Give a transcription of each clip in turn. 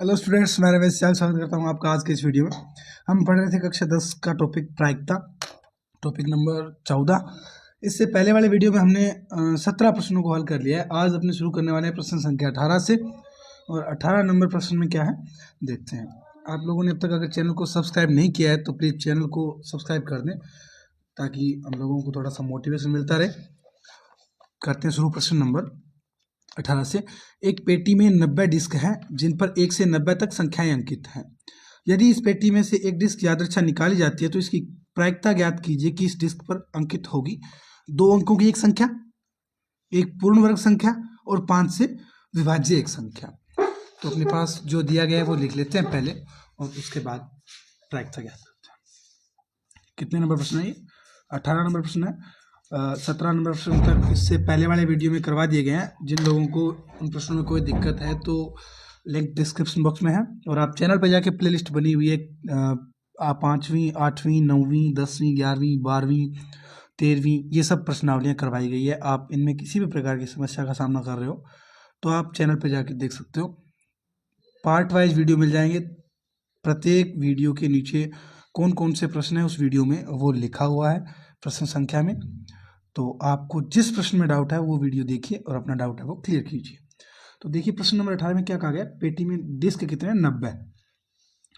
Hello students, मैं रमेश चाल स्वागत करता हूं आपका आज के इस वीडियो में। हम पढ़ रहे थे कक्षा 10 का टॉपिक प्रायिकता, टॉपिक नंबर 14। इससे पहले वाले वीडियो में हमने 17 प्रश्नों को हल कर लिया है। आज अपने शुरू करने वाले हैं प्रश्न संख्या 18 से, और 18 नंबर प्रश्न में क्या है देखते हैं। आप लोगों ने अब तक अगर चैनल को सब्सक्राइब नहीं किया है तो प्लीज़ चैनल को सब्सक्राइब कर दें, ताकि हम लोगों को थोड़ा सा मोटिवेशन मिलता रहे। करते हैं शुरू प्रश्न नंबर 18 से। एक पेटी में 90 डिस्क हैं जिन पर 1 से 90 तक संख्याएं अंकित हैं। यदि इस पेटी में से एक डिस्क यादृच्छा निकाली जाती है तो इसकी प्रायिकता ज्ञात कीजिए कि इस डिस्क पर अंकित होगी 2 अंकों की एक संख्या, एक पूर्ण वर्ग संख्या और 5 से विभाज्य एक संख्या। तो अपने पास जो दिया गया है वो लिख लेते हैं पहले, और उसके बाद प्रायिकता ज्ञात करते हैं। कितने नंबर प्रश्न है ये? 18 नंबर प्रश्न है। 17 नंबर प्रश्न तक इससे पहले वाले वीडियो में करवा दिए गए हैं। जिन लोगों को उन प्रश्नों में कोई दिक्कत है तो लिंक डिस्क्रिप्शन बॉक्स में है, और आप चैनल पर जाके प्ले लिस्ट बनी हुई है। आप 5वीं, 8वीं, 9वीं, 10वीं, 11वीं, 12वीं, 13वीं ये सब प्रश्नावलियाँ करवाई गई है। आप इनमें किसी भी प्रकार की समस्या का सामना कर रहे हो तो आप चैनल पर जाके देख सकते हो। पार्ट वाइज वीडियो मिल जाएंगे। प्रत्येक वीडियो के नीचे कौन कौन से प्रश्न है उस वीडियो में वो लिखा हुआ है प्रश्न संख्या में। तो आपको जिस प्रश्न में डाउट है वो वीडियो देखिए और अपना डाउट है वो क्लियर कीजिए। तो देखिए प्रश्न नंबर 18 में क्या कहा गया। पेटी में डिस्क कितने हैं? 90।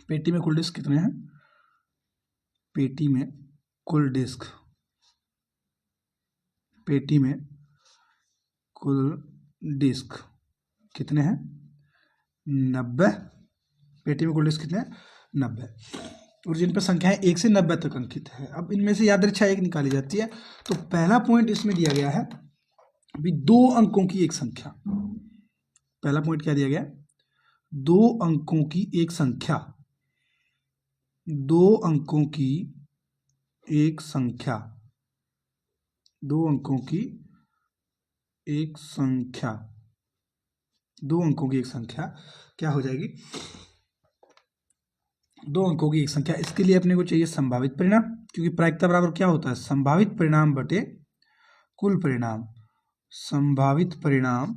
पेटी में कुल डिस्क कितने हैं? पेटी में कुल डिस्क, पेटी में कुल डिस्क कितने हैं? 90। पेटी में कुल डिस्क कितने हैं? 90, और जिन पर संख्याएं 1 से 90 तक अंकित है। अब इनमें से यादृच्छा एक निकाली जाती है। तो पहला पॉइंट इसमें दिया गया है अभी 2 अंकों की एक संख्या। पहला पॉइंट क्या दिया गया? 2 अंकों की एक संख्या, 2 अंकों की एक संख्या, 2 अंकों की एक संख्या, 2 अंकों की एक संख्या क्या हो जाएगी? 2 अंकों की एक संख्या। इसके लिए अपने को चाहिए संभावित परिणाम, क्योंकि प्रायिकता बराबर क्या होता है? संभावित परिणाम बटे कुल परिणाम। संभावित परिणाम,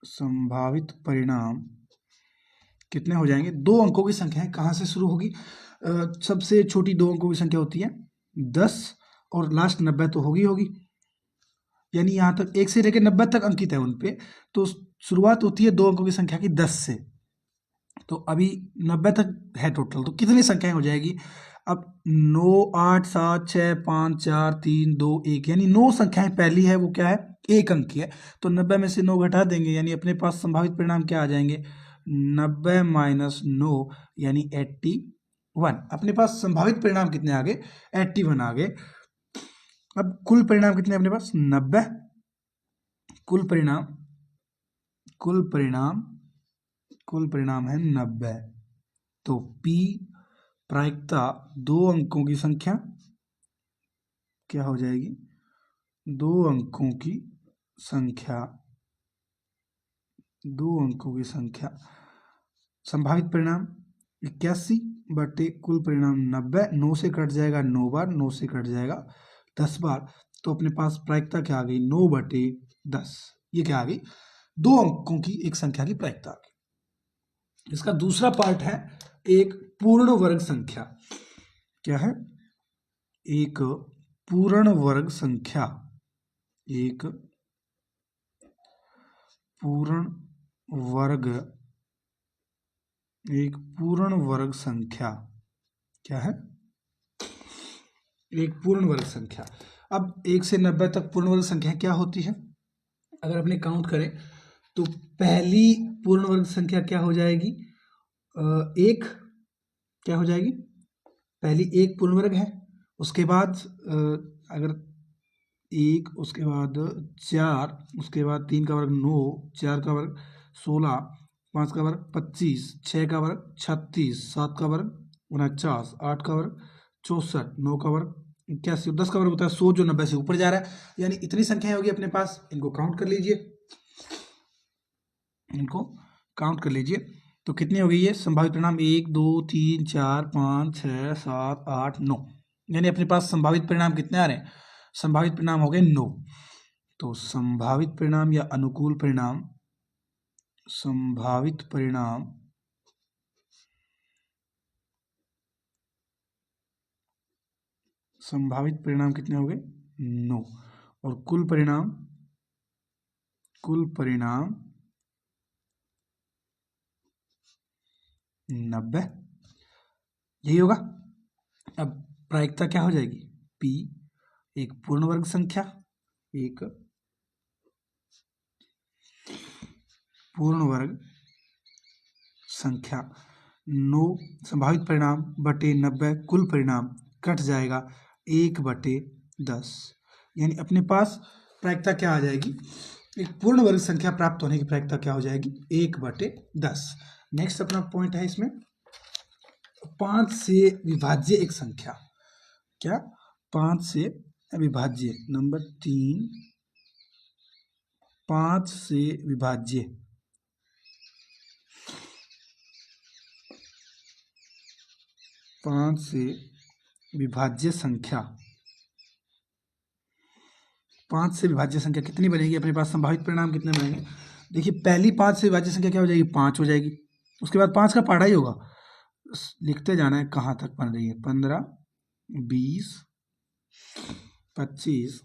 संभावित परिणाम कितने हो जाएंगे? 2 अंकों की संख्या है। कहाँ से शुरू होगी? सबसे छोटी 2 अंकों की संख्या होती है 10, और लास्ट 90 तो होगी, यानी यहाँ तक 1 से लेकर 90 तक अंकित है उन पे। तो शुरुआत होती है 2 अंकों की संख्या की 10 से। तो अभी 90 तक है टोटल, तो कितनी संख्याएं हो जाएगी? अब 9, 8, 7, 6, 5, 4, 3, 2, 1, यानी 9 संख्याएं पहली है वो क्या है? 1 अंक की है। तो 90 में से 9 घटा देंगे, यानी अपने पास संभावित परिणाम क्या आ जाएंगे? 90 माइनस 9 यानी 81। अपने पास संभावित परिणाम कितने आ गए? 81 आ गए। अब कुल परिणाम कितने अपने पास? 90। कुल परिणाम, कुल परिणाम, कुल परिणाम है 90। तो P प्रायिकता 2 अंकों की संख्या क्या हो जाएगी? 2 अंकों की संख्या, 2 अंकों की संख्या। संभावित परिणाम 81 बटे कुल परिणाम 90। 9 से कट जाएगा 9 बार, 9 से कट जाएगा 10 बार। तो अपने पास प्रायिकता क्या आ गई? 9 बटे 10। ये क्या आ गई? 2 अंकों की एक संख्या की प्रायिकता आ गई। इसका दूसरा पार्ट है एक पूर्ण वर्ग संख्या। क्या है? एक पूर्ण वर्ग संख्या, एक पूर्ण वर्ग, एक पूर्ण वर्ग संख्या। क्या है? एक पूर्ण वर्ग संख्या। अब 1 से 90 तक पूर्ण वर्ग संख्या क्या होती है? अगर अपने काउंट करें तो पहली पूर्ण वर्ग संख्या क्या हो जाएगी? 1 क्या हो जाएगी? पहली 1 पूर्ण वर्ग है। उसके बाद अगर 1, उसके बाद 4, उसके बाद 3 का वर्ग 9, 4 का वर्ग 16, 5 का वर्ग 25, 6 का वर्ग 36, 7 का वर्ग 49, 8 का वर्ग 64, 9 का वर्ग 81, 10 का वर्ग होता है 100, जो 90 से ऊपर जा रहा है। यानी इतनी संख्याएं होगी अपने पास। इनको काउंट कर लीजिए, इनको काउंट कर लीजिए। तो कितनी हो गई है संभावित परिणाम? 1, 2, 3, 4, 5, 6, 7, 8, 9। यानी अपने पास संभावित परिणाम कितने आ रहे हैं? संभावित परिणाम हो गए 9। तो संभावित परिणाम या अनुकूल परिणाम संभावित परिणाम कितने हो गए? 9। और कुल परिणाम 90, यही होगा। अब प्रायिकता क्या हो जाएगी? P एक पूर्ण वर्ग संख्या, एक पूर्ण वर्ग संख्या, 9 संभावित परिणाम बटे 90 कुल परिणाम, कट जाएगा 1/10। यानी अपने पास प्रायिकता क्या आ जाएगी? एक पूर्ण वर्ग संख्या प्राप्त होने की प्रायिकता क्या हो जाएगी? 1/10। नेक्स्ट अपना पॉइंट है इसमें 5 से विभाज्य एक संख्या। क्या? 5 से विभाज्य। नंबर 3, 5 से विभाज्य। संख्या 5 से विभाज्य संख्या कितनी बनेगी? अपने पास संभावित परिणाम कितने बनेंगे? देखिए, पहली 5 से विभाज्य संख्या क्या हो जाएगी? 5 हो जाएगी। उसके बाद 5 का पहाड़ा ही होगा, लिखते जाना है कहाँ तक बन रही है। 15, 20, 25,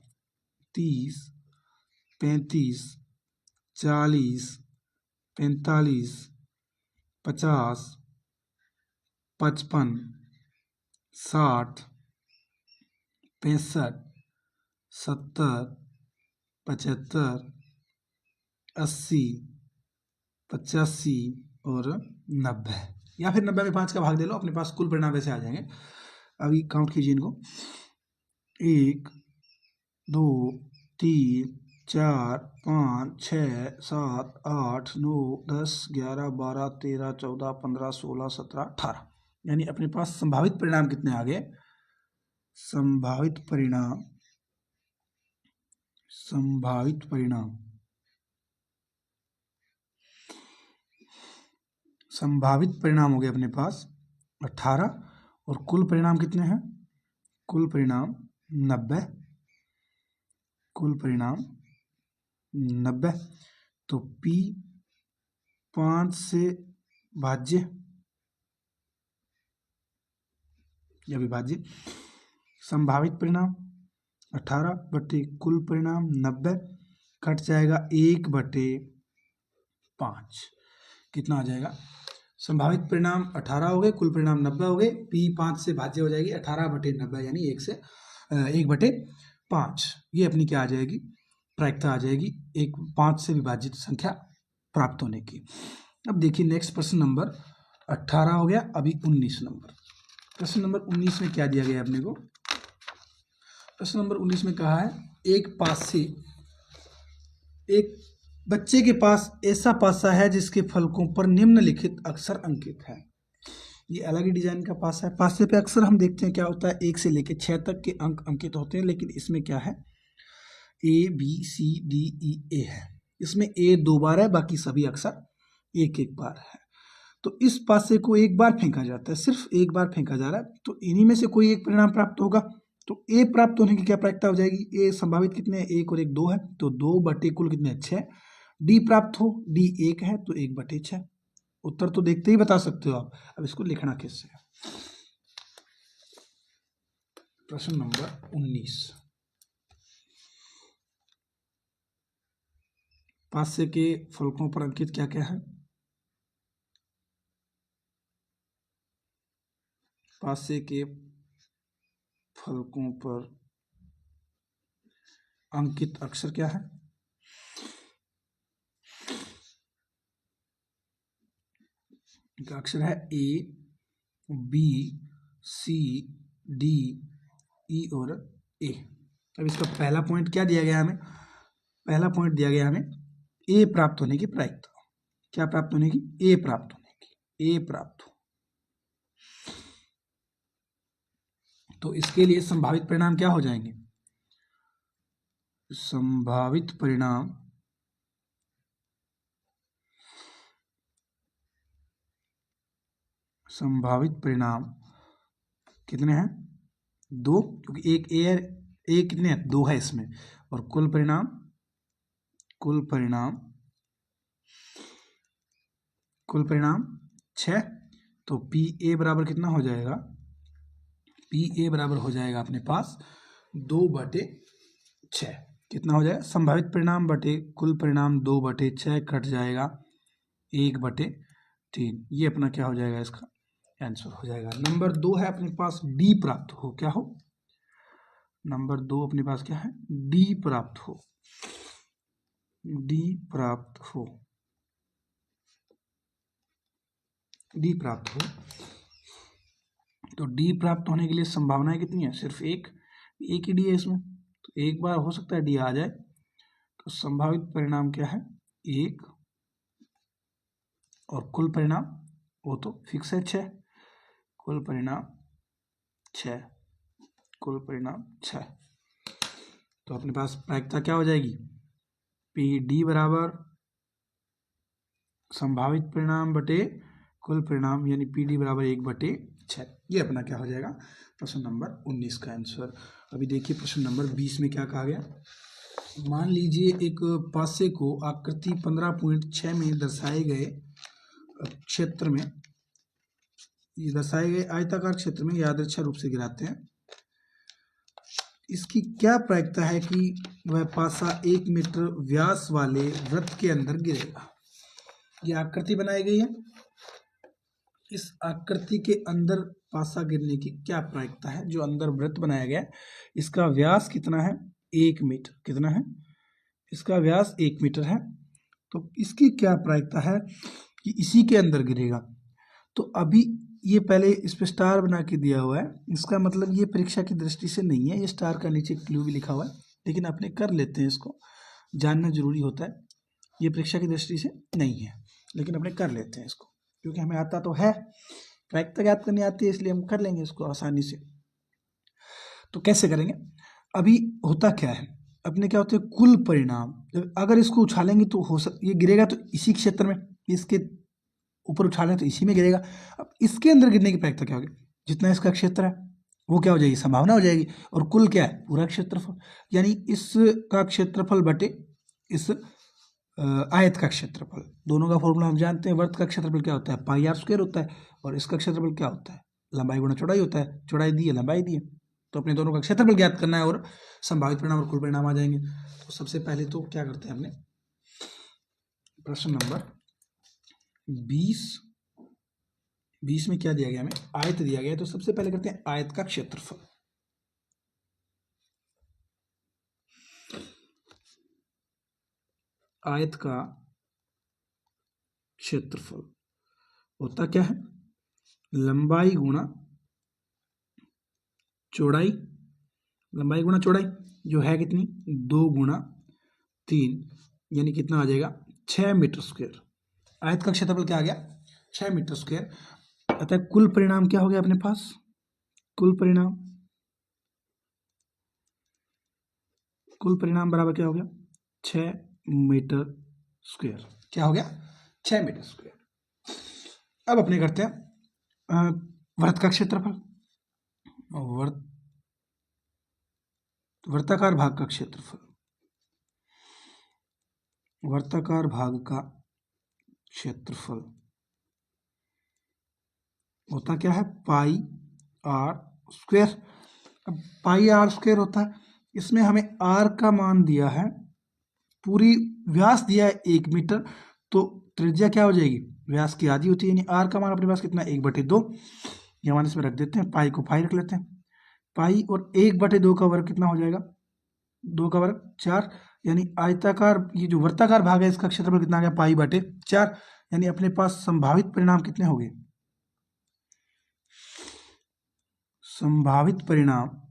30, 35, 40, 45, 50, 55, 60, 65, 70, 75, 80, 85 और 90। या फिर 90 में 5 का भाग दे लो, अपने पास कुल परिणाम वैसे आ जाएंगे। अभी काउंट कीजिए इनको। 1, 2, 3, 4, 5, 6, 7, 8, 9, 10, 11, 12, 13, 14, 15, 16, 17, 18। यानी अपने पास संभावित परिणाम कितने आ गए? संभावित परिणाम हो गए अपने पास 18। और कुल परिणाम कितने हैं? कुल परिणाम 90। तो P 5 से भाज्य या विभाज्य, संभावित परिणाम 18 बटे कुल परिणाम 90, कट जाएगा 1/5। कितना आ जाएगा? संभावित परिणाम 18 हो गए, कुल परिणाम 90 हो गए। P 5 से भाज्य हो जाएगी 18/90, यानी 1/5। ये अपनी क्या आ जाएगी? प्रायिकता आ जाएगी 5 से विभाजित संख्या प्राप्त होने की। अब देखिए नेक्स्ट प्रश्न नंबर 18 हो गया। अभी 19 नंबर। प्रश्न नंबर 19 में क्या दिया गया अपने को? प्रश्न नंबर 19 में कहा है एक बच्चे के पास ऐसा पासा है जिसके फलकों पर निम्नलिखित अक्षर अंकित है। ये अलग ही डिजाइन का पासा है। पासे पे अक्सर हम देखते हैं क्या होता है, 1 से लेकर 6 तक के अंक अंकित होते हैं, लेकिन इसमें क्या है? ABCDE है। इसमें A 2 बार है, बाकी सभी अक्षर 1-1 बार है। तो इस पासे को एक बार फेंका जाता है, सिर्फ एक बार फेंका जा रहा है, तो इन्हीं में से कोई एक परिणाम प्राप्त होगा। तो A प्राप्त होने की क्या प्रायिकता हो जाएगी? A संभावित कितने हैं? 1 और 1 2 है, तो 2 बटे कुल कितने? 6। D प्राप्त हो, D 1 है, तो 1/6। उत्तर तो देखते ही बता सकते हो आप। अब इसको लिखना कैसे है? प्रश्न नंबर 19, पासे के फलकों पर अंकित क्या क्या है? पासे के फलकों पर अंकित अक्षर क्या है? अक्षर है A, B, C, D, E और A। अब इसका पहला पॉइंट क्या दिया गया हमें? पहला पॉइंट दिया गया हमें A प्राप्त होने की प्रायिकता। क्या प्राप्त होने की? A प्राप्त होने की। A प्राप्त हो, तो इसके लिए संभावित परिणाम क्या हो जाएंगे? संभावित परिणाम कितने हैं? 2, क्योंकि एक A है, A कितने हैं? 2 है इसमें। और कुल परिणाम कुल परिणाम 6, तो पी ए बराबर कितना हो जाएगा, पी ए बराबर हो जाएगा अपने पास 2/6। कितना हो जाएगा, संभावित परिणाम बटे कुल परिणाम 2/6 कट जाएगा 1/3। ये अपना क्या हो जाएगा, इसका आंसर हो जाएगा। नंबर 2 है अपने पास डी प्राप्त हो, क्या हो, नंबर 2 अपने पास क्या है, डी प्राप्त हो, डी प्राप्त हो, डी प्राप्त हो। तो डी प्राप्त होने के लिए संभावनाएं कितनी है, सिर्फ एक ही डी है इसमें, तो एक बार हो सकता है डी आ जाए, तो संभावित परिणाम क्या है 1, और कुल परिणाम वो तो फिक्स है 6, कुल परिणाम 6, कुल परिणाम 6। तो अपने पास प्रायिकता क्या हो जाएगी, पी डी बराबर संभावित परिणाम बटे कुल परिणाम, यानी पी डी बराबर 1/6। ये अपना क्या हो जाएगा, प्रश्न नंबर 19 का आंसर। अभी देखिए प्रश्न नंबर 20 में क्या कहा गया। मान लीजिए एक पासे को आकृति 15.6 में दर्शाए गए क्षेत्र में, ये दर्शाए गए आयताकार क्षेत्र में यादृच्छिक रूप से गिराते हैं। इसकी क्या प्रायिकता है कि वह पासा 1 मीटर व्यास वाले वृत्त के अंदर गिरेगा। ये आकृति बनाई गई है, इस आकृति के अंदर पासा गिरने की क्या प्रायिकता है। जो अंदर वृत्त बनाया गया है इसका व्यास कितना है, 1 मीटर। कितना है, इसका व्यास 1 मीटर है, तो इसकी क्या प्रायिकता है कि इसी के अंदर गिरेगा। तो अभी ये पहले इस पर स्टार बना के दिया हुआ है, इसका मतलब ये परीक्षा की दृष्टि से नहीं है। ये स्टार का नीचे क्लू भी लिखा हुआ है, लेकिन अपने कर लेते हैं, इसको जानना जरूरी होता है। ये परीक्षा की दृष्टि से नहीं है, लेकिन अपने कर लेते हैं इसको, क्योंकि हमें आता तो है, प्रायिकता ज्ञात करनी आती है, इसलिए हम कर लेंगे इसको आसानी से। तो कैसे करेंगे, अभी होता क्या है, अपने क्या होते हैं कुल परिणाम। अगर इसको उछालेंगे तो ये गिरेगा तो इसी क्षेत्र में, इसके ऊपर उछालें तो इसी में गिरेगा। अब इसके अंदर गिरने की प्रायिकता क्या होगी, जितना इसका क्षेत्र है वो क्या हो जाएगी, संभावना हो जाएगी। और कुल क्या है, पूरा क्षेत्रफल, यानी इसका क्षेत्रफल बटे इस आयत का क्षेत्रफल। दोनों का फॉर्मूला हम जानते हैं, वर्त का क्षेत्रफल क्या होता है, पाई आर स्क्वायर होता है, और इसका क्षेत्रफल क्या होता है, लंबाई गुणा चौड़ाई होता है। चौड़ाई दी है, लंबाई दी है, तो अपने दोनों का क्षेत्रफल ज्ञात करना है और संभावित परिणाम और कुल परिणाम आ जाएंगे। तो सबसे पहले तो क्या करते हैं, हमने प्रश्न नंबर 20 में क्या दिया गया, हमें आयत दिया गया है। तो सबसे पहले करते हैं आयत का क्षेत्रफल। आयत का क्षेत्रफल होता क्या है, लंबाई गुणा चौड़ाई, लंबाई गुणा चौड़ाई जो है कितनी 2 गुणा 3, यानी कितना आ जाएगा 6 मीटर स्क्वायर। आयत का क्षेत्रफल क्या आ गया, 6 मीटर स्क्वायर। अतः कुल परिणाम क्या हो गया अपने पास, कुल परिणाम बराबर क्या हो गया 6 मीटर स्क्वायर। क्या हो गया 6 मीटर स्क्वायर। अब अपने करते हैं वृत्त का क्षेत्रफल, वर्ताकार भाग का क्षेत्रफल। वर्ताकार भाग का क्षेत्रफल होता क्या है, पाई आर स्क्वायर। अब पाई आर स्क्वायर होता है, इसमें हमें आर का मान दिया है, पूरी व्यास दिया है 1 मीटर, तो त्रिज्या क्या हो जाएगी, व्यास की आधी होती है, यानी आर का मान अपने पास कितना 1/2। ये हमारे इसमें रख देते हैं, पाई को पाई रख लेते हैं, पाई और 1/2 का वर्ग कितना हो जाएगा, 2 का वर्ग 4, यानी आयताकार ये जो वर्ताकार भाग है इसका क्षेत्रफल कितना आ गया पाई/4। यानी अपने पास संभावित परिणाम कितने हो गए, संभावित परिणाम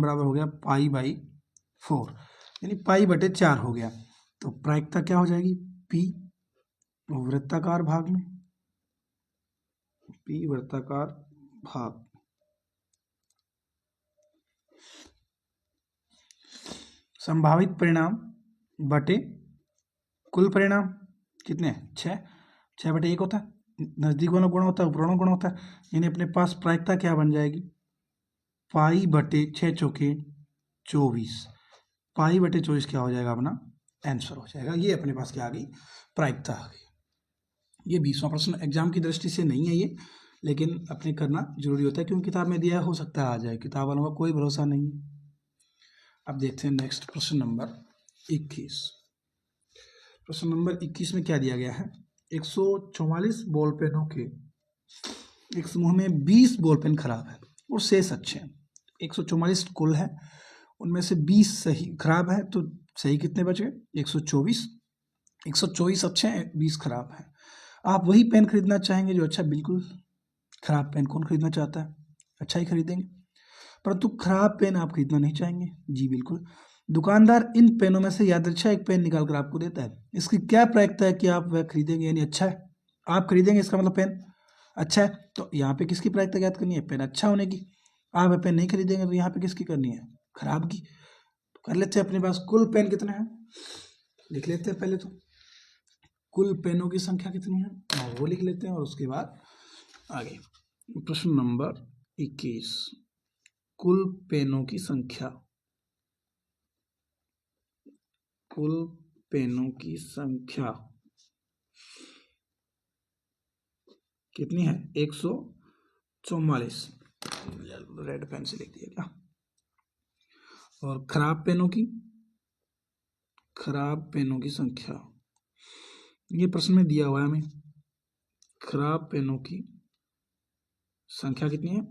बराबर हो गया पाई/4, यानी पाई/4 हो गया। तो प्रायिकता क्या हो जाएगी, पी वृत्ताकार भाग में, पी वृत्ताकार भाग संभावित परिणाम बटे कुल परिणाम कितने 6/1 होता है, नजदीक वाला गुणा होता है, उपरोक्त गुणा होता है, यानी अपने पास प्रायिकता क्या बन जाएगी पाई/6 × 24। पाई/24 क्या हो जाएगा अपना आंसर हो जाएगा। ये अपने पास क्या आ गई, प्रायिकता आ गई। ये 20वां प्रश्न एग्जाम की दृष्टि से नहीं है ये, लेकिन अपने करना जरूरी होता है, क्योंकि किताब में दिया है, हो सकता है आ जाए, किताब वालों का कोई भरोसा नहीं है। अब देखते हैं नेक्स्ट प्रश्न नंबर 21। प्रश्न नंबर 21 में क्या दिया गया है, 144 बॉल पेनों के एक समूह में 20 बॉल पेन खराब है और शेष अच्छे हैं। 144 कुल है, उनमें से 20 सही खराब है, तो सही कितने बच गए, 124। 124 अच्छे हैं, 20 खराब है। आप वही पेन खरीदना चाहेंगे जो अच्छा, बिल्कुल खराब पेन कौन खरीदना चाहता है, अच्छा ही खरीदेंगे, परंतु खराब पेन आप खरीदना नहीं चाहेंगे। जी बिल्कुल। दुकानदार इन पेनों में से यादृच्छा एक पेन निकाल कर आपको देता है, इसकी क्या प्रायिकता है कि आप वह खरीदेंगे, यानी अच्छा है आप खरीदेंगे, इसका मतलब पेन अच्छा है। तो यहाँ पे किसकी प्रायिकता ज्ञात करनी है, पेन अच्छा होने की। आप पेन नहीं खरीदेंगे तो यहाँ पे किसकी करनी है, खराब की। तो कर लेते हैं, अपने पास कुल पेन कितने हैं लिख लेते हैं पहले तो, कुल पेनों की संख्या कितनी है वो लिख लेते हैं, और उसके बाद आगे प्रश्न नंबर 21, कुल पेनों की संख्या, कुल पेनों की संख्या कितनी है, 144। रेड पेन से लिख दिया क्या। और खराब पेनों की, खराब पेनों की संख्या, ये प्रश्न में दिया हुआ है हमें, खराब पेनों की संख्या कितनी है,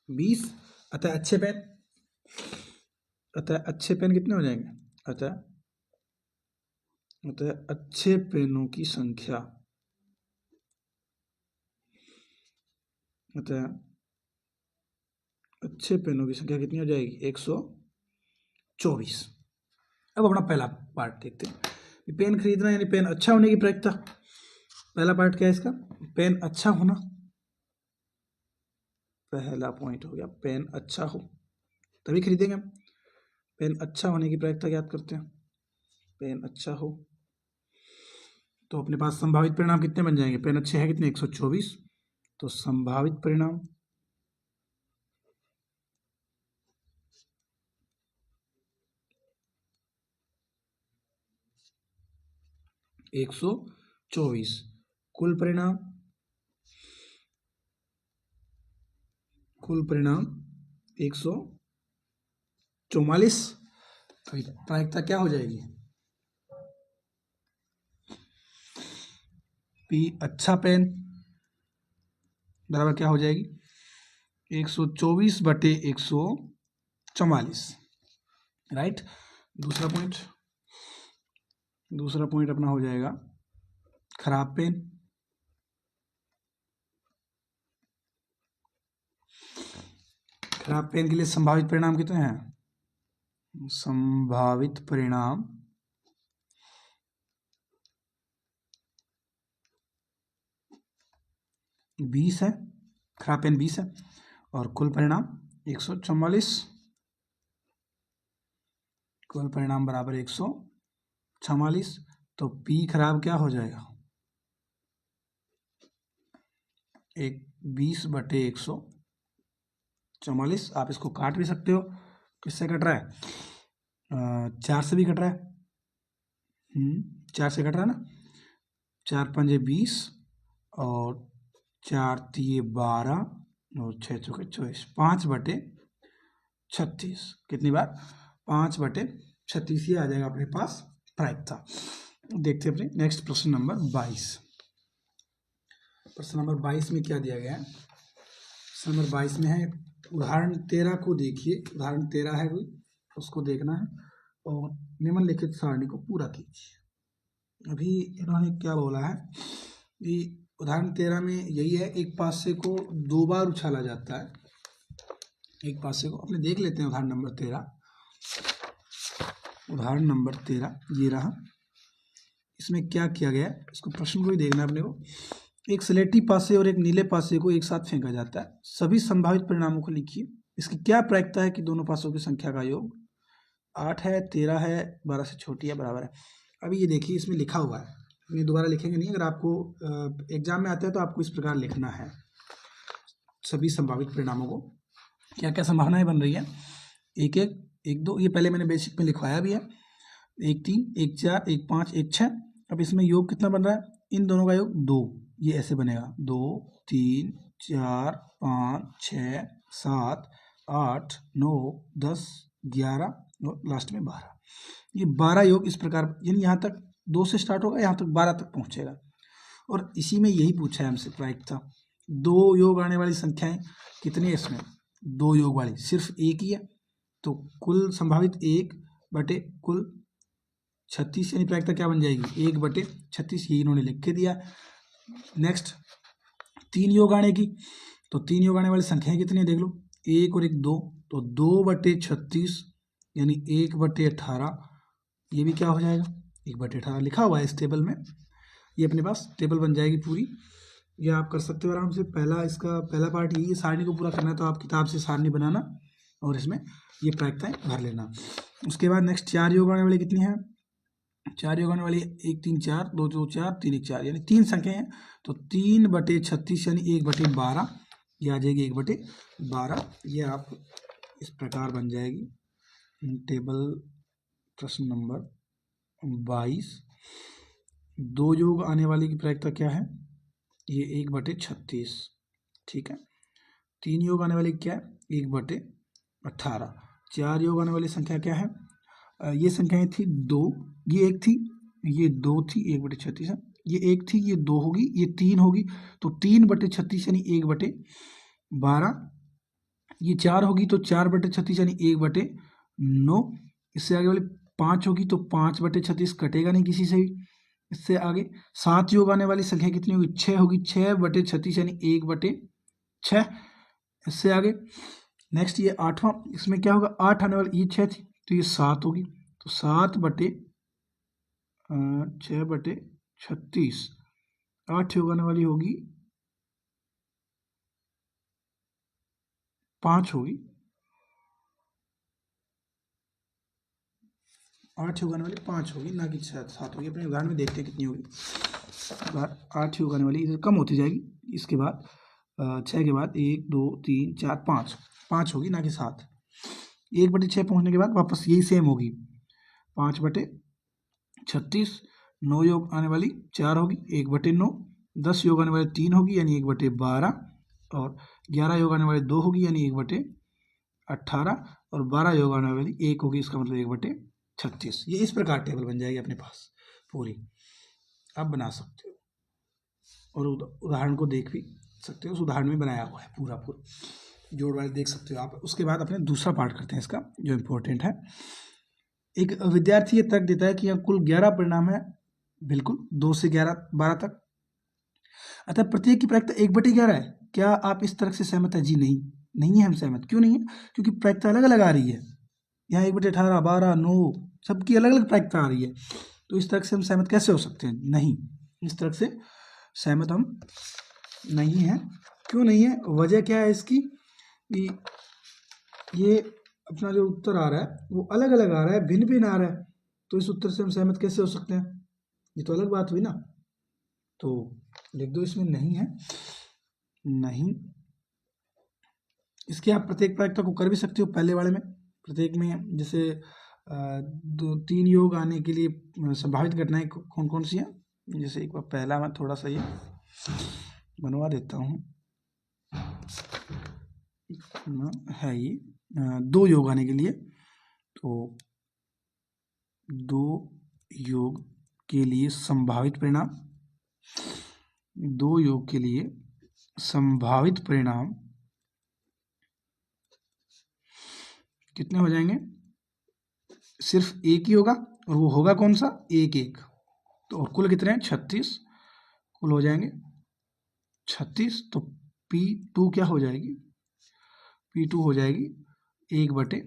20। अतः अच्छे पेन, अतः अच्छे पेन कितने हो जाएंगे, अतः अच्छे पेनों की संख्या, अतः अच्छे पेनों की संख्या कितनी हो जाएगी, 124। अब अपना पहला पार्ट देखते हैं, पेन खरीदना यानी पेन अच्छा होने की प्रायिकता। पहला पार्ट क्या है इसका, पेन अच्छा होना, पहला पॉइंट हो गया, पेन अच्छा हो तभी खरीदेंगे हम। पेन अच्छा होने की प्रायिकता ज्ञात करते हैं, पेन अच्छा हो, तो अपने पास संभावित परिणाम कितने बन जाएंगे, पेन अच्छे हैं कितने, 124, तो संभावित परिणाम 124, कुल परिणाम 144, प्रायिकता क्या हो जाएगी, पी अच्छा पेन बराबर क्या हो जाएगी, 124/144, राइट। दूसरा पॉइंट अपना हो जाएगा खराब पेन, खराब पेन के लिए संभावित परिणाम कितने हैं, संभावित परिणाम 20 है, खराब पेन 20 है, और कुल परिणाम 144, कुल परिणाम बराबर 144, तो पी खराब क्या हो जाएगा, 20/144। आप इसको काट भी सकते हो, किससे कट रहा है, 4 से भी कट रहा है, 4 से कट रहा है ना, 4 पंजे 20 और 4 तिये 12 और 6 चौके 24, 5/36, कितनी बार, 5/36, ये आ जाएगा अपने पास प्रायिकता। देखते हैं अपने नेक्स्ट प्रश्न नंबर 22। प्रश्न नंबर 22 में क्या दिया गया है, प्रश्न नंबर 22 में है, उदाहरण 13 को देखिए, उदाहरण 13 है कोई, उसको देखना है और निम्नलिखित सारणी को पूरा कीजिए। अभी इन्होंने क्या बोला है कि उदाहरण 13 में यही है, एक पासे को 2 बार उछाला जाता है, एक पासे को, अपने देख लेते हैं उदाहरण नंबर 13। उदाहरण नंबर 13 ये रहा, इसमें क्या किया गया है, इसको प्रश्न को ही देखना है अपने को। एक स्लेटी पासे और एक नीले पासे को एक साथ फेंका जाता है, सभी संभावित परिणामों को लिखिए। इसकी क्या प्रायिकता है कि दोनों पासों की संख्या का योग 8 है, 13 है, 12 से छोटी है, बराबर है। अभी ये देखिए, इसमें लिखा हुआ है, ये दोबारा लिखेंगे नहीं, अगर आपको एग्जाम में आता है तो आपको इस प्रकार लिखना है सभी संभावित परिणामों को, क्या क्या संभावनाएं बन रही है, एक एक 1 2, ये पहले मैंने बेसिक में लिखवाया भी है, 1 3 1 4 1 5 1 6। अब इसमें योग कितना बन रहा है, इन दोनों का योग 2, ये ऐसे बनेगा 2 3 4 5 6 7 8 9 10 11 और लास्ट में 12। ये 12 योग इस प्रकार, यानी यहाँ तक 2 से स्टार्ट होगा, यहाँ तक 12 तक पहुँचेगा। और इसी में यही पूछा है हमसे प्रायिकता, 2 योग आने वाली संख्याएं कितनी है इसमें, 2 योग वाली सिर्फ एक ही है, तो कुल संभावित 1 बटे कुल 36, यानी प्रायिकता क्या बन जाएगी 1 बटे 36, ये इन्होंने लिख के दिया। नेक्स्ट 3 योग आने की, तो 3 योग आने वाली संख्याएं कितनी है देख लो, 1 और 1 2, तो 2 बटे 36 यानी 1 बटे 18, ये भी क्या हो जाएगा 1 बटे 18 लिखा हुआ है इस टेबल में, ये अपने पास टेबल बन जाएगी पूरी। ये आप कर सकते हो आराम से। इसका पहला पार्ट यही है, सारणी को पूरा करना है तो आप किताब से सारणी बनाना और इसमें ये प्रायिकताएं भर लेना। उसके बाद नेक्स्ट 4 योग आने वाली कितनी है, 4 योग आने वाली 1 3 4 2 2 4 3 1 4, यानी 3 संख्याएं हैं, तो 3 बटे 36 यानी 1 बटे 12, ये आ जाएगी 1 बटे 12। ये आप इस प्रकार बन जाएगी टेबल प्रश्न नंबर 22। 2 योग आने वाली की प्रायिकता क्या है, ये 1 बटे 36, ठीक है। 3 योग आने वाली क्या है 1 बटे 18। 4 योग आने वाली संख्या क्या है, ये संख्याएं थी 2, ये 1 थी, ये 2 थी, 1 बटे 36 है, ये 1 थी, ये 2 होगी, ये 3 होगी, तो 3 बटे 36 यानी 1 बटे 12, ये 4 होगी तो 4 बटे 36 यानी 1 बटे 9, इससे आगे वाली 5 होगी तो 5 बटे 36 कटेगा नहीं किसी से भी। इससे आगे 7 योग आने वाली संख्या कितनी होगी, 6 होगी, 6 बटे 36 यानी 1 बटे 6। इससे आगे नेक्स्ट ये 8वां, इसमें क्या होगा 8 आने वाली, ये 6 थी तो ये 7 होगी, तो 7 बटे 6 बटे 36, 8 योग आने वाली होगी 5 होगी, 8 योग आने वाली 5 होगी ना कि 7 होगी। अपने उदाहरण में देखते हैं कितनी होगी। 8 योग आने वाली इधर कम होती जाएगी, इसके बाद 6 के बाद 1 2 3 4 5 होगी ना कि 7। 1 बटे 6 पहुँचने के बाद वापस यही सेम होगी 5 बटे 36। 9 योग आने वाली 4 होगी, 1 बटे 9। 10 योग आने वाली 3 होगी यानी 1 बटे 12, और 11 योग आने वाली 2 होगी यानी 1 बटे 18, और 12 योग आने वाली 1 होगी, इसका मतलब 1 बटे 36। ये इस प्रकार टेबल बन जाएगी अपने पास पूरी, आप बना सकते हो और उदाहरण को देख भी सकते हो, उस उदाहरण में बनाया हुआ है पूरा जोड़ वाले देख सकते हो आप। उसके बाद अपने दूसरा पार्ट करते हैं इसका जो इम्पोर्टेंट है। एक विद्यार्थी ये तर्क देता है कि यहाँ कुल 11 परिणाम है, बिल्कुल 2 से 12 तक, अतः प्रत्येक की प्रायिकता 1 बटे 11 है। क्या आप इस तर्क से सहमत है? जी नहीं है हम सहमत। क्यों नहीं है? क्योंकि प्रायिकता अलग अलग आ रही है, यहाँ 1 बटे 18 12 9 सबकी अलग अलग प्रायिकता आ रही है, तो इस तर्क से हम सहमत कैसे हो सकते हैं? नहीं, इस तर्क से सहमत हम नहीं है। क्यों नहीं है? वजह क्या है इसकी कि ये अपना जो उत्तर आ रहा है वो अलग अलग आ रहा है, भिन्न भिन्न आ रहा है, तो इस उत्तर से हम सहमत कैसे हो सकते हैं? ये तो अलग बात हुई ना, तो लिख दो इसमें नहीं है, नहीं। इसके आप प्रत्येक प्रायिकता को कर भी सकते हो, पहले वाले में प्रत्येक में जैसे 2-3 योग आने के लिए संभावित घटनाएं कौन कौन सी हैं, जैसे एक बार पहला मैं थोड़ा सा ये बनवा देता हूँ, है ये 2 योग आने के लिए, तो 2 योग के लिए संभावित परिणाम, 2 योग के लिए संभावित परिणाम कितने हो जाएंगे? सिर्फ एक ही होगा, और वो होगा कौन सा? 1 1। तो और कुल कितने हैं? 36 कुल हो जाएंगे 36, तो P2 क्या हो जाएगी? P2 हो जाएगी 1 बटे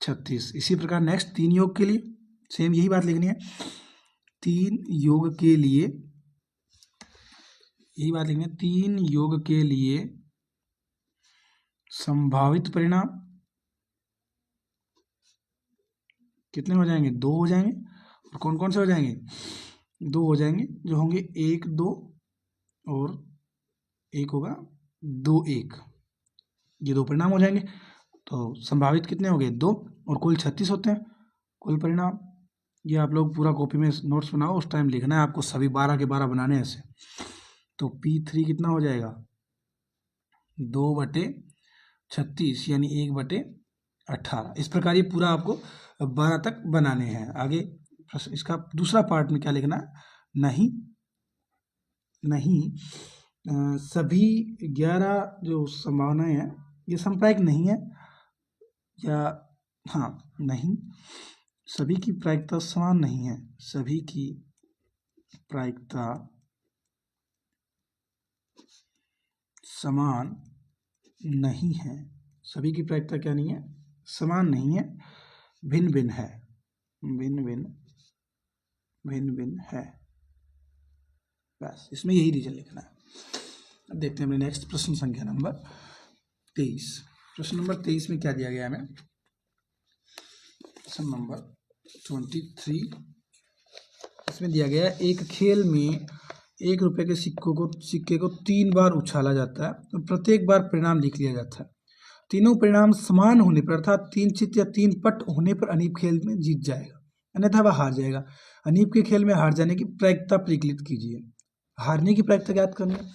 36। इसी प्रकार नेक्स्ट 3 योग के लिए सेम यही बात लिखनी है, 3 योग के लिए यही बात लिखनी है, 3 योग के लिए संभावित परिणाम कितने हो जाएंगे? 2 हो जाएंगे। और कौन कौन से हो जाएंगे? 2 हो जाएंगे जो होंगे 1 2 और 1 होगा 2 1, ये 2 परिणाम हो जाएंगे। तो संभावित कितने हो गए? 2, और कुल 36 होते हैं कुल परिणाम, ये आप लोग पूरा कॉपी में नोट्स बनाओ, उस टाइम लिखना है आपको, सभी 12 के 12 बनाने हैं ऐसे। तो P3 कितना हो जाएगा 2/36 यानी 1/18। इस प्रकार ये पूरा आपको 12 तक बनाने हैं। आगे इसका दूसरा पार्ट में क्या लिखना है, नहीं सभी 11 जो संभावनाएं हैं ये समप्रायिक नहीं है, या हाँ नहीं, सभी की प्रायिकता समान नहीं है, सभी की प्रायिकता समान नहीं है, सभी की प्रायिकता क्या नहीं है, समान नहीं है, भिन्न भिन्न है, भिन्न भिन्न है। बस इसमें यही रीजन लिखना है। अब देखते हैं अपने नेक्स्ट प्रश्न संख्या नंबर 23। प्रश्न नंबर 23 में क्या दिया गया है हमें, प्रश्न नंबर 23 इसमें दिया गया है, एक खेल में 1 रुपये के सिक्के को 3 बार उछाला जाता है और प्रत्येक बार परिणाम लिख लिया जाता है। तीनों परिणाम समान होने पर अर्थात 3 चित या 3 पट होने पर अनीप खेल में जीत जाएगा, अन्यथा वह हार जाएगा। अनीप के खेल में हार जाने की प्रायिकता परिकलित कीजिए। हारने की प्रायिकता ज्ञात करनी है।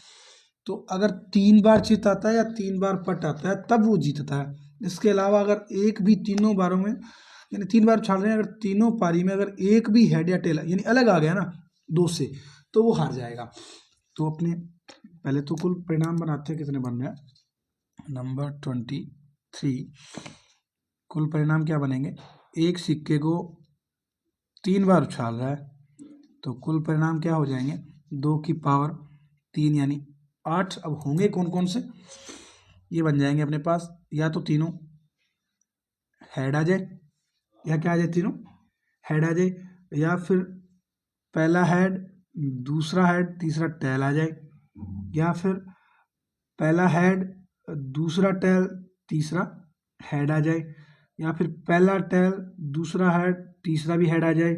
तो अगर 3 बार चित आता है या 3 बार पट आता है तब वो जीतता है। इसके अलावा अगर एक भी तीनों बारों में, यानी 3 बार उछाल रहे हैं, अगर तीनों पारी में अगर एक भी हेड या टेल यानी अलग आ गया ना 2 से, तो वो हार जाएगा। तो अपने पहले तो कुल परिणाम बनाते हैं, कितने बन रहे हैं, नंबर 23 कुल परिणाम क्या बनेंगे, एक सिक्के को 3 बार उछाल रहा है तो कुल परिणाम क्या हो जाएंगे, 2 की पावर 3 यानी 8। अब होंगे कौन कौन से, ये बन जाएंगे अपने पास, या तो तीनों हेड आ जाए, या क्या आ जाए, तीनों हेड आ जाए, या फिर पहला हेड दूसरा हेड तीसरा टेल आ जाए, या फिर पहला हेड दूसरा टेल तीसरा हेड आ जाए, या फिर पहला टेल दूसरा हेड तीसरा भी हेड आ जाए,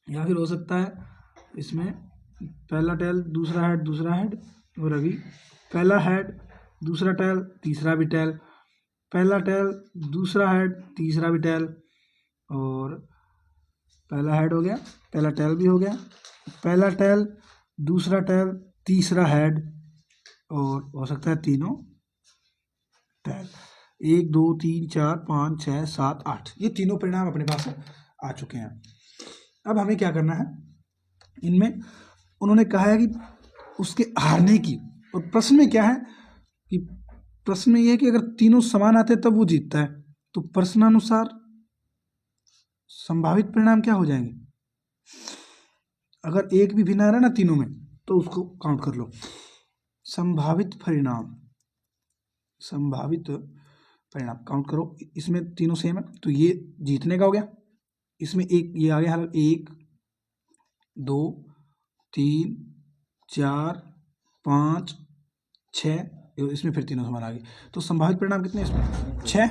या फिर हो सकता है इसमें पहला टेल दूसरा हेड और अभी पहला हेड दूसरा टेल तीसरा भी टेल, पहला टेल दूसरा हेड तीसरा भी टेल, और पहला हेड हो गया, पहला टेल भी हो गया, पहला टेल दूसरा टेल तीसरा हेड, और हो सकता है तीनों टेल। 1 2 3 4 5 6 7 8 ये तीनों परिणाम अपने पास आ चुके हैं। अब हमें क्या करना है, इनमें उन्होंने कहा है कि उसके हारने की, और प्रश्न में क्या है कि प्रश्न में यह है कि अगर तीनों समान आते तब वो जीतता है। तो प्रश्नानुसार संभावित परिणाम क्या हो जाएंगे, अगर एक भी भिन्न आ रहा है ना तीनों में तो उसको काउंट कर लो। संभावित परिणाम काउंट करो, इसमें तीनों सेम है तो ये जीतने का हो गया, इसमें एक ये आ गया, 1 2 3 4 5 6, इसमें फिर तीनों समान आ गए। तो संभावित परिणाम कितने इसमें 6,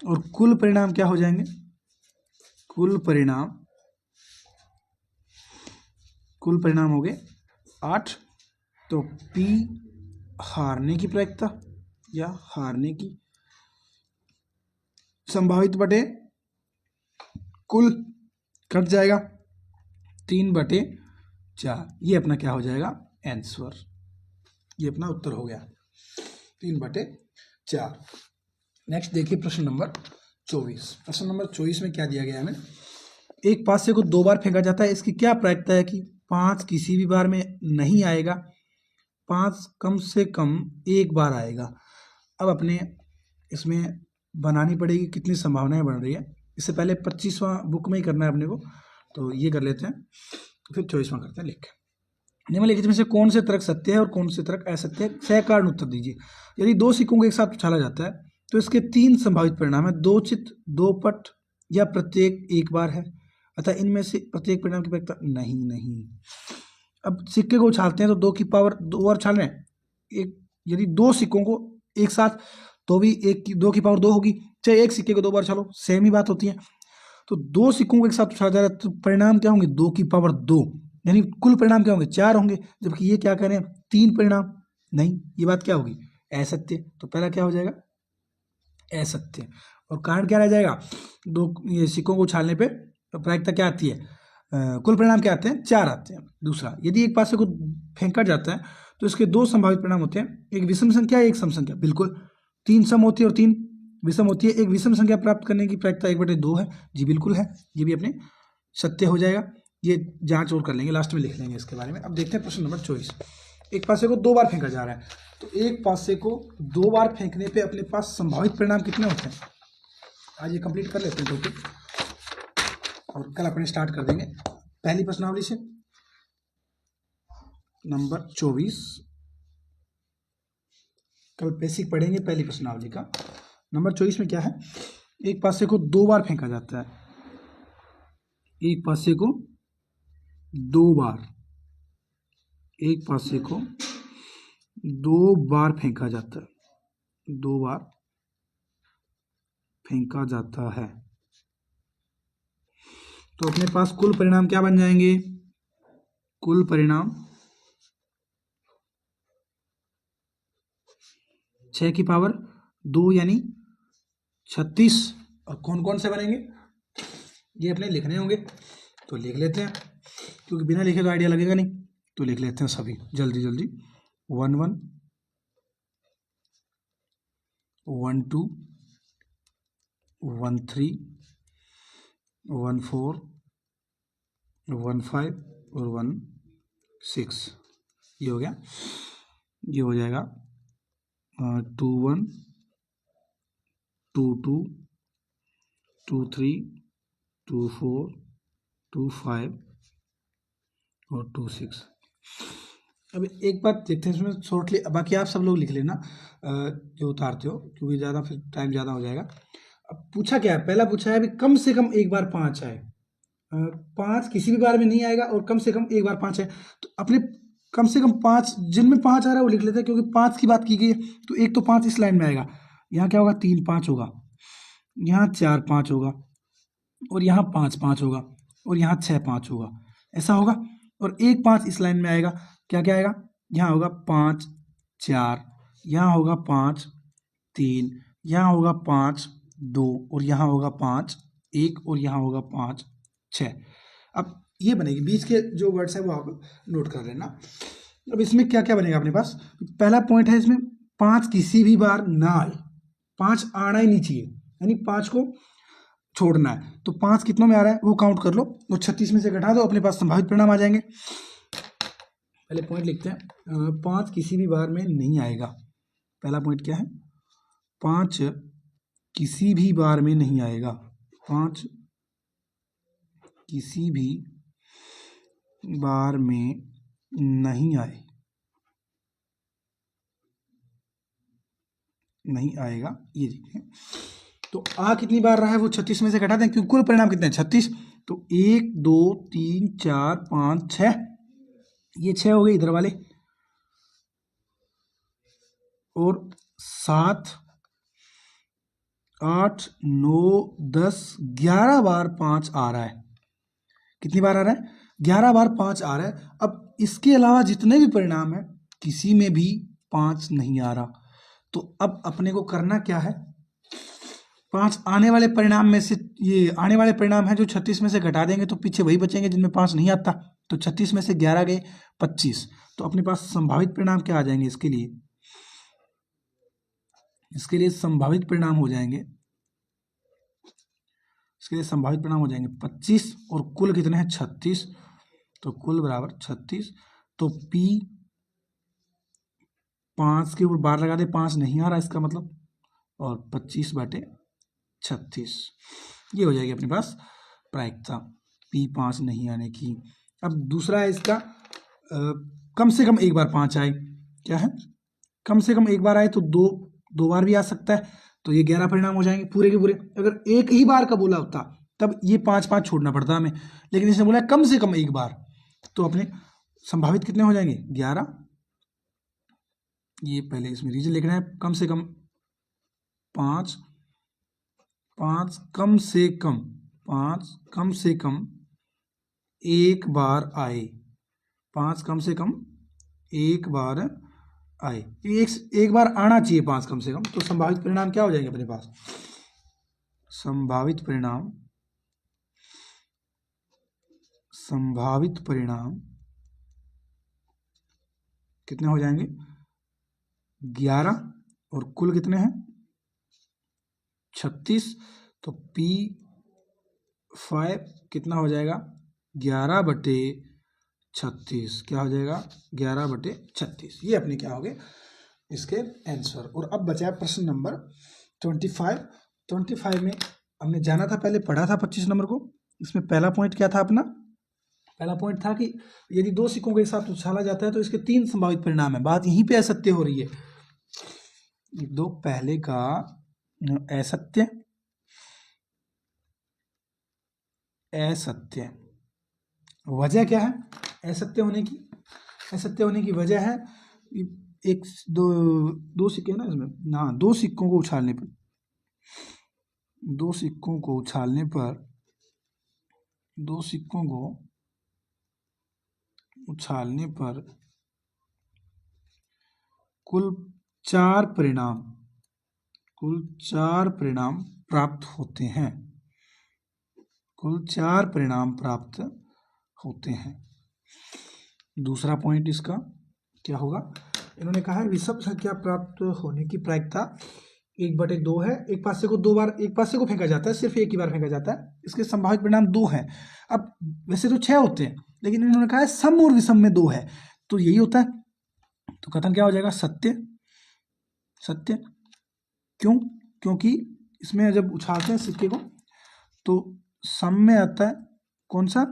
और कुल परिणाम क्या हो जाएंगे, कुल परिणाम हो गए 8। तो P हारने की प्रायिकता या हारने की संभावित बटे कुल कट जाएगा 3/4, ये अपना क्या हो जाएगा आंसर, ये अपना उत्तर हो गया 3/4। नेक्स्ट देखिए प्रश्न नंबर 24। प्रश्न नंबर 24 में क्या दिया गया है हमें, एक पासे को 2 बार फेंका जाता है, इसकी क्या प्रायिकता है कि 5 किसी भी बार में नहीं आएगा, 5 कम से कम 1 बार आएगा। अब अपने इसमें बनानी पड़ेगी, कितनी संभावनाएं बन रही है। इससे पहले 25वां बुक में ही करना है अपने को, तो ये कर लेते हैं, फिर 24वां करते हैं। लिख निम्नलिखित में से कौन से तर्क सत्य है और कौन से तर्क असत्य है, सकारण उत्तर दीजिए। यदि 2 सिक्कों को एक साथ उछाला जाता है तो इसके 3 संभावित परिणाम है, 2 चित 2 पट या प्रत्येक 1 बार है, अतः इनमें से प्रत्येक परिणाम की प्रायिकता नहीं। अब सिक्के को उछालते हैं तो 2 की पावर 2 बार उछाल रहे हैं, यदि 2 सिक्कों को एक साथ तो भी 2 की पावर 2 होगी, चाहे एक सिक्के को 2 बार उछालो सेम ही बात होती है। तो 2 सिक्कों को एक साथ उछाला जा रहा है तो परिणाम क्या होंगे, 2 की पावर 2, यानी कुल परिणाम क्या होंगे 4 होंगे, जबकि ये क्या कह रहे हैं 3 परिणाम। नहीं, ये बात क्या होगी असत्य। तो पहला क्या हो जाएगा असत्य, और कारण क्या रह जाएगा, 2 सिक्कों को उछालने पे तो प्रायिकता क्या आती है, कुल परिणाम क्या आते हैं, 4 आते हैं। दूसरा, यदि एक पासे को फेंका जाता है तो इसके 2 संभावित परिणाम होते हैं, एक विषम संख्या एक सम संख्या। बिल्कुल, 3 सम होती है और 3 विषम होती है। एक विषम संख्या प्राप्त करने की प्रायिकता 1/2 है। जी बिल्कुल है, ये भी अपने सत्य हो जाएगा। ये जांच और कर लेंगे, लास्ट में लिख लेंगे इसके बारे में। अब देखते हैं प्रश्न नंबर 24। एक पासे को 2 बार फेंका जा रहा है, तो एक पासे को 2 बार फेंकने पे अपने पास संभावित परिणाम कितने होते हैं। आज ये कंप्लीट कर लेते हैं टॉपिक और कल अपने स्टार्ट कर देंगे पहली प्रश्नावली से, नंबर 24। कल बेसिक पढ़ेंगे पहली प्रश्नावली का। नंबर 24 में क्या है, एक पासे को 2 बार फेंका जाता है, एक पासे को 2 बार, एक पासे को 2 बार फेंका जाता है, 2 बार फेंका जाता है। तो अपने पास कुल परिणाम क्या बन जाएंगे, कुल परिणाम 6 की पावर 2 यानी 36। और कौन कौन से बनेंगे ये अपने लिखने होंगे, तो लिख लेते हैं, क्योंकि बिना लिखे तो आइडिया लगेगा नहीं। तो लिख लेते हैं सभी जल्दी जल्दी। 1 1 1 2 1 3 1 4 1 5 और 1 6। ये हो गया, ये हो जाएगा 2 1 2 2 2 3 2 4 2 5 और 2 6। अब एक बात देखते हैं इसमें शॉर्टली, बाकी आप सब लोग लिख लेना जो उतारते हो, क्योंकि ज़्यादा फिर टाइम ज़्यादा हो जाएगा। अब पूछा क्या है, पहला पूछा है अभी कम से कम एक बार 5 आए। 5 किसी भी बार में नहीं आएगा और कम से कम एक बार 5 है, तो अपने कम से कम 5 जिनमें 5 आ रहा है वो लिख लेते हैं, क्योंकि 5 की बात की गई है। तो एक तो 5 इस लाइन में आएगा, यहाँ क्या होगा 3 5 होगा, यहाँ 4 5 होगा, और यहाँ 5 5 होगा, और यहाँ 6 5 होगा, ऐसा होगा। और एक 5 इस लाइन में आएगा, क्या क्या आएगा, यहाँ होगा 5 4, यहाँ होगा 5 3, यहाँ होगा 5 2, और यहाँ होगा 5 1, और यहाँ होगा 5 6। अब ये बनेगी, बीच के जो वर्ड्स है वो आप नोट कर लेना। अब इसमें क्या क्या बनेगा अपने पास, पहला पॉइंट है इसमें 5 किसी भी बार ना आए, 5 आना ही नहीं चाहिए, यानी 5 को छोड़ना है। तो 5 कितनों में आ रहा है वो काउंट कर लो, और 36 में से घटा दो, अपने पास संभावित परिणाम आ जाएंगे। पहले पॉइंट लिखते हैं, 5 किसी भी बार में नहीं आएगा। पहला पॉइंट क्या है, 5 किसी भी बार में नहीं आएगा, 5 किसी भी बार में नहीं आए, नहीं आएगा, ये देखें। तो आ कितनी बार रहा है वो 36 में से घटा दें, क्योंकि कुल परिणाम कितने हैं 36। तो 1 2 3 4 5 6, ये 6 हो गए इधर वाले, और 7 8 9 10 11 बार 5 आ रहा है। कितनी बार आ रहा है, 11 बार 5 आ रहा है। अब इसके अलावा जितने भी परिणाम है किसी में भी 5 नहीं आ रहा। तो अब अपने को करना क्या है, 5 आने वाले परिणाम में से, ये आने वाले परिणाम है जो 36 में से घटा देंगे तो पीछे वही बचेंगे जिनमें 5 नहीं आता। तो 36 में से 11 गए 25, तो अपने पास संभावित परिणाम क्या आ जाएंगे इसके लिए, इसके लिए संभावित परिणाम हो जाएंगे, इसके लिए संभावित परिणाम हो जाएंगे 25, और कुल कितने हैं 36, तो कुल बराबर 36। तो P 5 के ऊपर बार लगा दे, 5 नहीं आ रहा इसका मतलब, और 25/36, ये हो जाएगी अपने पास प्रायिकता P 5 नहीं आने की। अब दूसरा है इसका, कम से कम एक बार 5 आए, क्या है, कम से कम एक बार आए तो दो बार भी आ सकता है, तो ये 11 परिणाम हो जाएंगे पूरे के पूरे। अगर एक ही बार का बोला होता तब ये 5 5 छोड़ना पड़ता हमें, लेकिन इसने बोला कम से कम एक बार, तो अपने संभावित कितने हो जाएंगे 11। ये पहले इसमें रीजन लिखना है, कम से कम 5 5 कम से कम 5 कम से कम एक बार आए, 5 कम से कम एक बार आए, एक बार आना चाहिए 5 कम से कम। तो संभावित परिणाम क्या हो जाएंगे अपने पास, संभावित परिणाम संभावित परिणाम कितने हो जाएंगे 11 और कुल कितने हैं 36। तो P5 कितना हो जाएगा 11/36 क्या हो जाएगा 11/36। ये अपने क्या हो गए इसके आंसर। और अब बचा प्रश्न नंबर 25। 25 में हमने जाना था पहले पढ़ा था 25 नंबर को। इसमें पहला पॉइंट क्या था अपना पहला पॉइंट था कि यदि दो सिक्कों के साथ उछाला जाता है तो इसके 3 संभावित परिणाम है। बात यहीं पे असत्य हो रही है। दो पहले का असत्य असत्य वजह क्या है असत्य होने की वजह है एक दो सिक्के ना इसमें ना दो सिक्कों को उछालने पर कुल 4 परिणाम प्राप्त होते हैं। दूसरा पॉइंट इसका क्या होगा इन्होंने कहा है विषम संख्या प्राप्त होने की प्रायिकता 1/2 है। एक पासे को फेंका जाता है, सिर्फ एक ही बार फेंका जाता है। इसके संभावित परिणाम 2 हैं। अब वैसे तो 6 होते हैं लेकिन इन्होंने कहा है सम और विषम में 2 है तो यही होता है। तो कथन क्या हो जाएगा सत्य। क्योंकि इसमें जब उछालते हैं सिक्के को तो सम में आता है कौन सा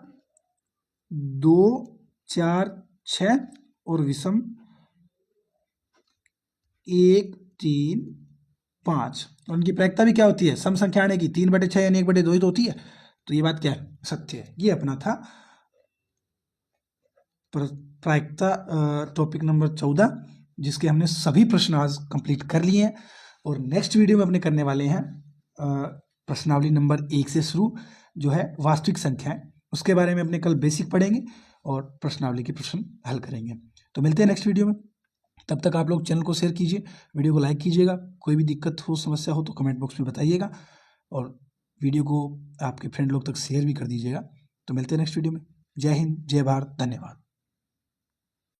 2 4 6 और विषम 1 3 5। और उनकी प्रायिकता भी क्या होती है सम संख्या आने की 3/6 यानी 1/2 ही तो होती है। तो ये बात क्या है सत्य है। ये अपना था प्रायिकता टॉपिक नंबर 14 जिसके हमने सभी प्रश्न आज कंप्लीट कर लिए हैं। और नेक्स्ट वीडियो में अपने करने वाले हैं प्रश्नावली नंबर 1 से शुरू जो है वास्तविक संख्याएं। उसके बारे में अपने कल बेसिक पढ़ेंगे और प्रश्नावली के प्रश्न हल करेंगे। तो मिलते हैं नेक्स्ट वीडियो में। तब तक आप लोग चैनल को शेयर कीजिए, वीडियो को लाइक कीजिएगा। कोई भी दिक्कत हो समस्या हो तो कमेंट बॉक्स में बताइएगा और वीडियो को आपके फ्रेंड लोग तक शेयर भी कर दीजिएगा। तो मिलते हैं नेक्स्ट वीडियो में। जय हिंद, जय भारत, धन्यवाद।